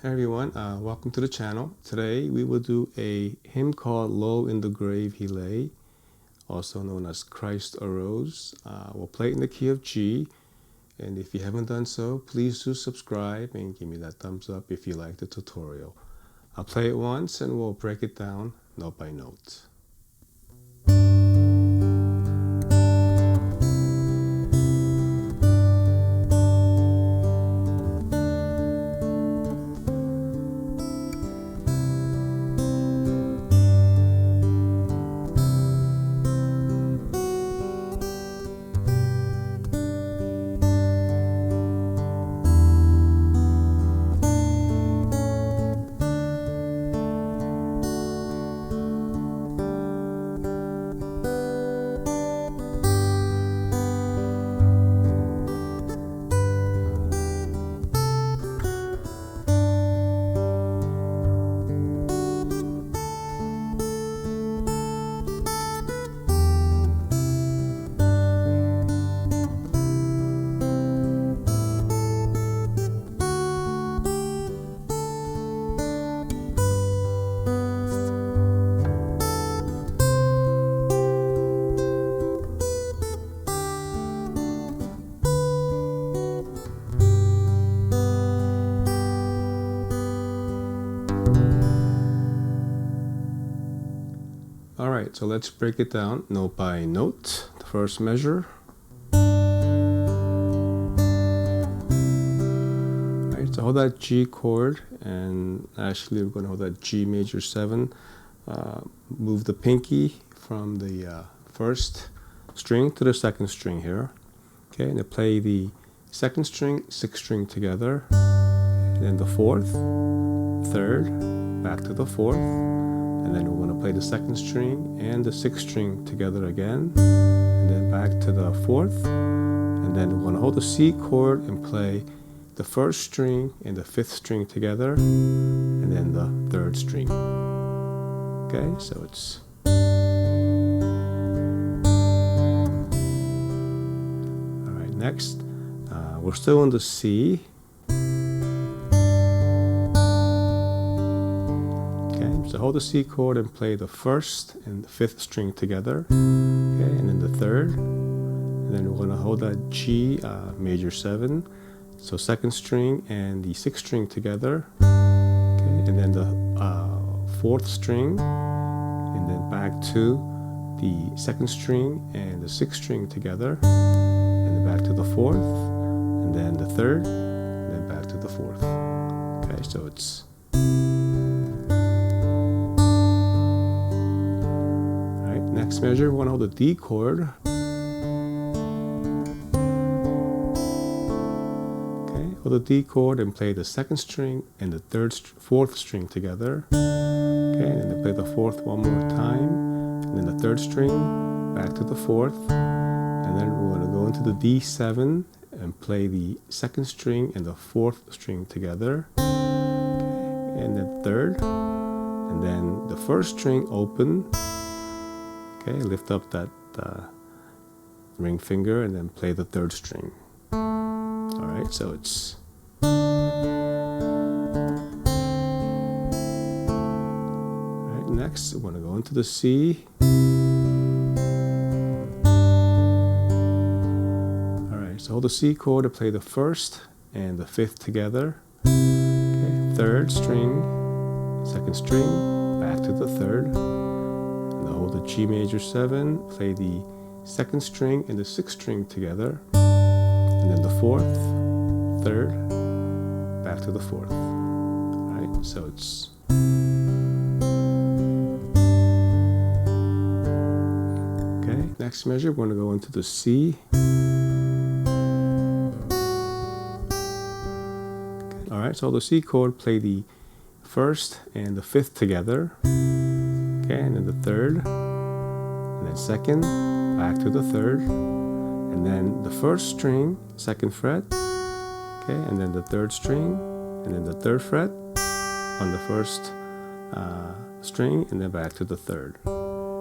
Hey everyone, welcome to the channel. Today we will do a hymn called Low in the Grave He Lay, also known as Christ Arose. We'll play it in the key of G, and if you haven't done so, please do subscribe and give me that thumbs up if you like the tutorial. I'll play it once and we'll break it down note by note. Alright, so let's break it down note by note. The first measure. Alright, so hold that G chord, and actually we're going to hold that G major 7. Move the pinky from the first string to the second string here. Okay, and then play the second string, 6th string together, and then the 4th, 3rd, back to the 4th. And then we're going to play the 2nd string and the 6th string together again, and then back to the 4th, and then we're going to hold the C chord and play the 1st string and the 5th string together, and then the 3rd string. Okay, so it's alright. Next, we're still in the C. So hold the C chord and play the 1st and the 5th string together, okay, and then the 3rd, and then we're going to hold that G major 7, so 2nd string and the 6th string together, okay, and then the 4th string, and then back to the 2nd string and the 6th string together, and then back to the 4th, and then the 3rd, and then back to the 4th. Okay, so it's next measure, we want to hold the D chord. Okay, hold the D chord and play the 2nd string and the 4th string together. Okay, and then play the 4th one more time, and then the 3rd string, back to the 4th, and then we're going to go into the D7 and play the 2nd string and the 4th string together. Okay, and then 3rd, and then the 1st string open. Okay, lift up that ring finger and then play the 3rd string. Alright, so it's alright, next we're going to go into the C. Alright, so hold the C chord to play the 1st and the 5th together. Okay, 3rd string, 2nd string, back to the 3rd. Hold the G major 7, play the 2nd string and the 6th string together, and then the 4th, 3rd, back to the 4th. Alright, so it's okay. Next measure, we're going to go into the C. Okay. Alright, so the C chord, play the 1st and the 5th together. Okay, and then the 3rd, and then 2nd, back to the 3rd, and then the 1st string, 2nd fret, okay, and then the 3rd string, and then the 3rd fret on the 1st string, and then back to the 3rd,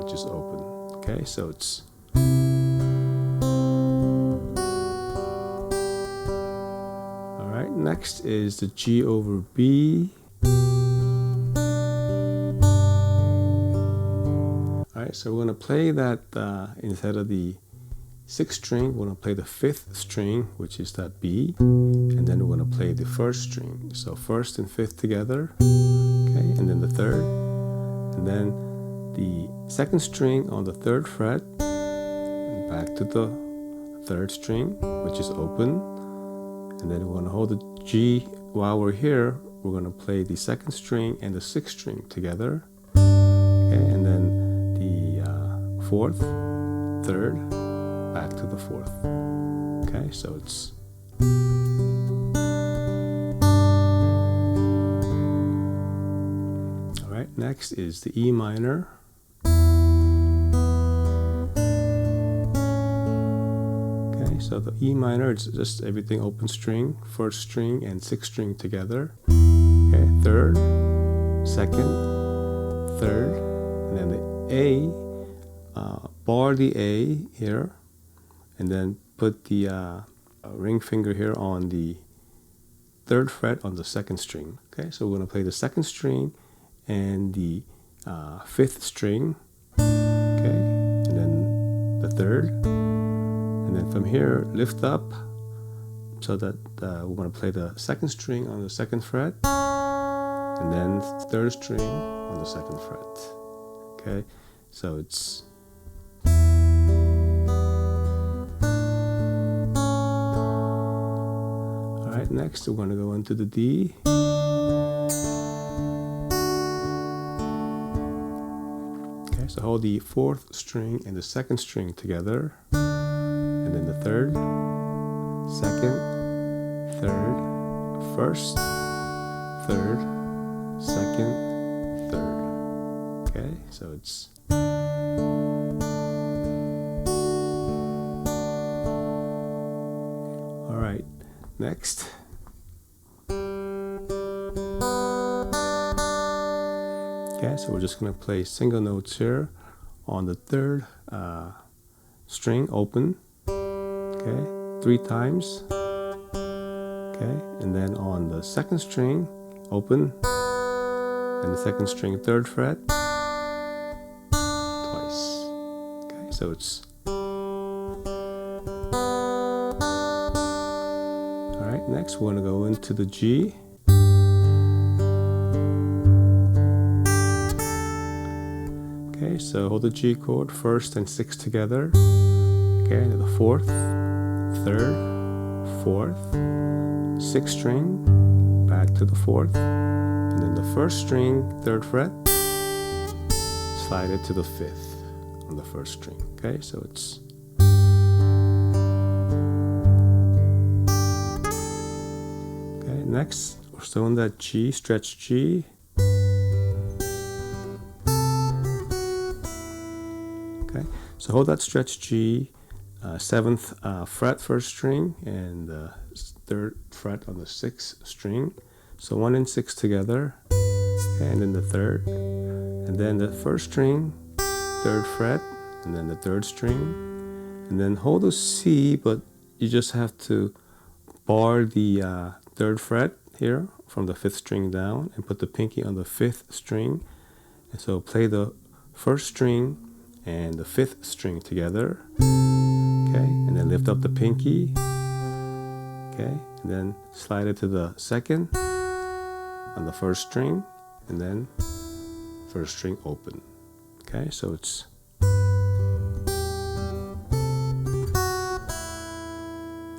which is open. Okay, so it's alright. Next next is the G over B. Alright, so we're going to play that instead of the 6th string, we're going to play the 5th string, which is that B, and then we're going to play the 1st string. So 1st and 5th together, okay, and then the 3rd, and then the 2nd string on the 3rd fret, and back to the 3rd string, which is open, and then we're going to hold the G. While we're here, we're going to play the 2nd string and the 6th string together, okay, and then the 4th, 3rd, back to the 4th. Okay, so it's all right. Next is the E minor. Okay, so the E minor, it's just everything open string, 1st string and 6th string together. Okay, 3rd, 2nd, 3rd, and then the A. Bar the A here, and then put the ring finger here on the 3rd fret on the 2nd string. Okay, so we're going to play the 2nd string and the 5th string, okay, and then the 3rd, and then from here lift up so that we're going to play the 2nd string on the 2nd fret, and then 3rd string on the 2nd fret. Okay, so it's alright. Next, we're going to go into the D. Okay, so hold the 4th string and the 2nd string together, and then the 3rd, 2nd, 3rd, 1st, 3rd, 2nd, 3rd. Okay, so it's all right. Next, okay, so we're just going to play single notes here on the 3rd string open, okay, 3 times, okay, and then on the 2nd string open, and the 2nd string 3rd fret twice. Okay, so it's alright. Next, we're going to go into the G. Okay, so hold the G chord, 1st and 6th together. Okay, and the 4th, 3rd, 4th, 6th string, back to the 4th, and then the 1st string, 3rd fret, slide it to the 5th on the 1st string. Okay, so it's okay. Next, we're still in that G, stretch G. Okay, so hold that stretch G, 7th fret 1st string, and 3rd fret on the 6th string. So 1 and 6 together, okay, and then the 3rd, and then the 1st string, 3rd fret, and then the 3rd string, and then hold the C, but you just have to bar the 3rd fret here from the 5th string down, and put the pinky on the 5th string, and so play the 1st string and the 5th string together, okay, and then lift up the pinky, okay, and then slide it to the 2nd on the 1st string, and then 1st string open. Okay, so it's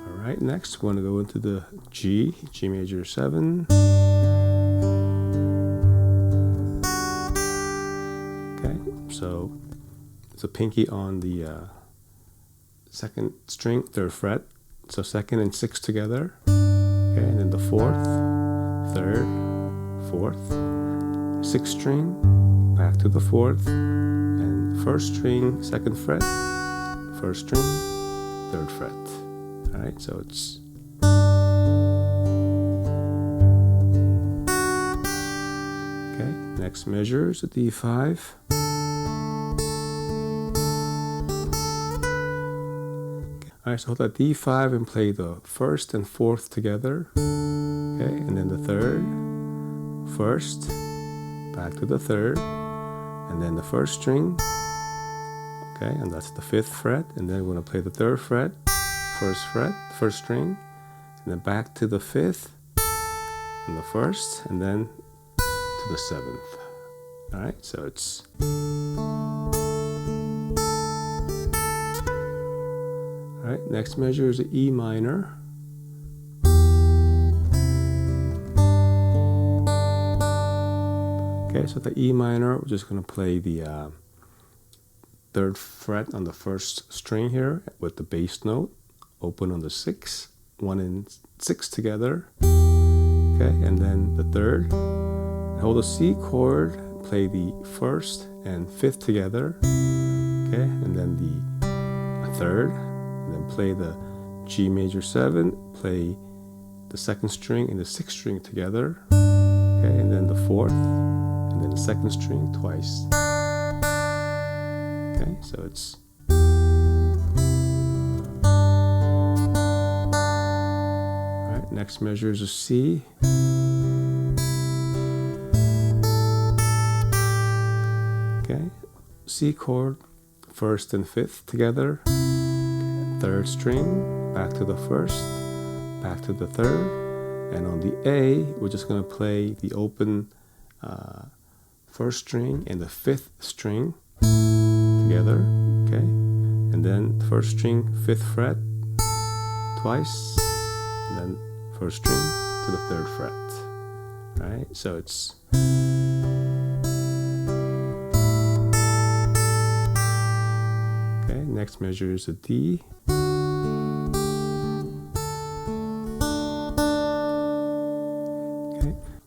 alright. Next, we're going to go into the G, G major 7. Okay, so it's a pinky on the 2nd string, 3rd fret. So 2nd and 6th together. Okay, and then the 4th, 3rd, 4th, 6th string, back to the 4th, and 1st string, 2nd fret, 1st string, 3rd fret. Alright, so it's okay. Next measure is a D5. Alright, so hold that D5 and play the 1st and 4th together. Okay, and then the third, first, back to the third, and then the first string. Okay, and that's the 5th fret, and then we're going to play the 3rd fret, first string, and then back to the 5th, and the 1st, and then to the 7th. All right, so it's all right. Next measure is the E minor. Okay, so the E minor, we're just going to play the 3rd fret on the 1st string here with the bass note, open on the 6, 1 and 6 together. Okay, and then the 3rd, hold the C chord, play the 1st and 5th together. Okay, and then the 3rd, and then play the G major 7, play the 2nd string and the 6th string together. Okay, and then the 4th, and then the 2nd string twice. Okay, so it's all right. Next measure is a C. Okay, C chord, 1st and 5th together. Okay, 3rd string, back to the 1st, back to the 3rd, and on the A, we're just going to play the open 1st string and the 5th string together, okay, and then 1st string, 5th fret twice, and then 1st string to the 3rd fret. All right, so it's okay. Next measure is a D.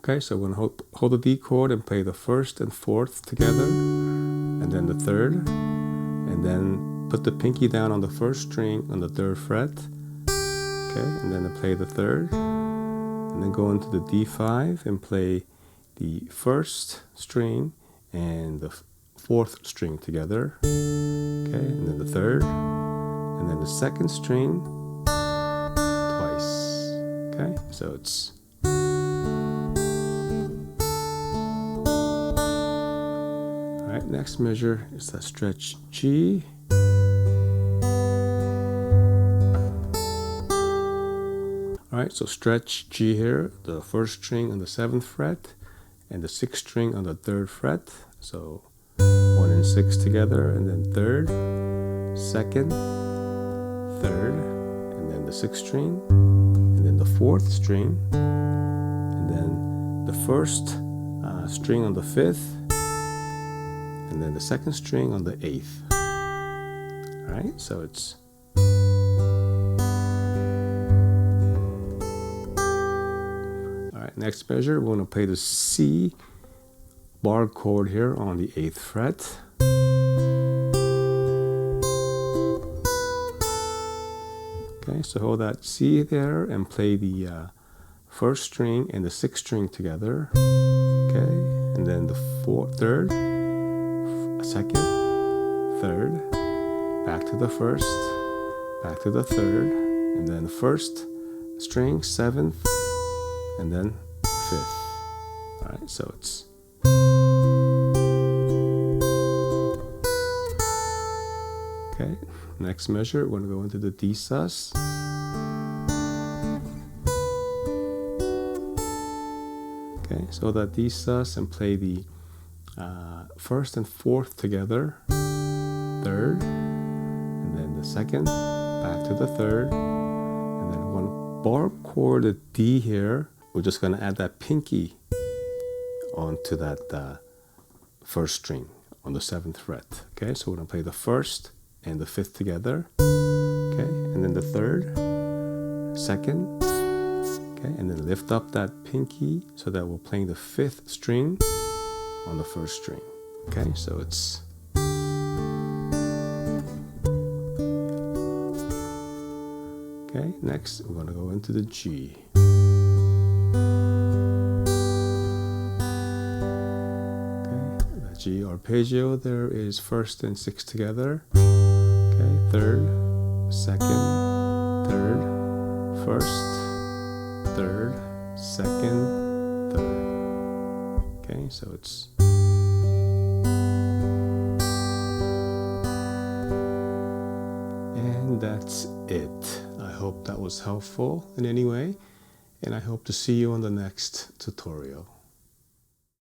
Okay, so we're going to hold the D chord and play the 1st and 4th together, and then the 3rd, and then put the pinky down on the 1st string on the 3rd fret, okay, and then play the 3rd, and then go into the D5 and play the 1st string and the 4th string together, okay, and then the 3rd, and then the 2nd string twice, okay, so it's next measure is that stretch G. Alright, so stretch G here, the 1st string on the 7th fret and the 6th string on the 3rd fret. So 1 and 6 together, and then 3rd, 2nd, 3rd, and then the 6th string, and then the 4th string, and then the 1st string on the 5th, and then the 2nd string on the 8th. All right, so it's all right. Next measure, we're going to play the C bar chord here on the 8th fret. Okay, so hold that C there and play the 1st string and the 6th string together. Okay, and then the 3rd. 2nd, 3rd, back to the 1st, back to the 3rd, and then the 1st string, 7th, and then 5th. All right, so it's okay. Next measure, we're going to go into the D sus. Okay, so that D sus and play the 1st and 4th together, 3rd, and then the 2nd, back to the 3rd, and then one bar chord, the D here, we're just going to add that pinky onto that 1st string on the 7th fret. Okay, so we're going to play the 1st and the 5th together, okay, and then the 3rd, 2nd, okay, and then lift up that pinky so that we're playing the 5th string on the 1st string. Okay, so it's okay. Next, we're going to go into the G. Okay, the G arpeggio there is 1st and 6th together. Okay, 3rd, 2nd, 3rd, 1st, 3rd, second, third. Okay, so it's and that's it. I hope that was helpful in any way, and I hope to see you on the next tutorial.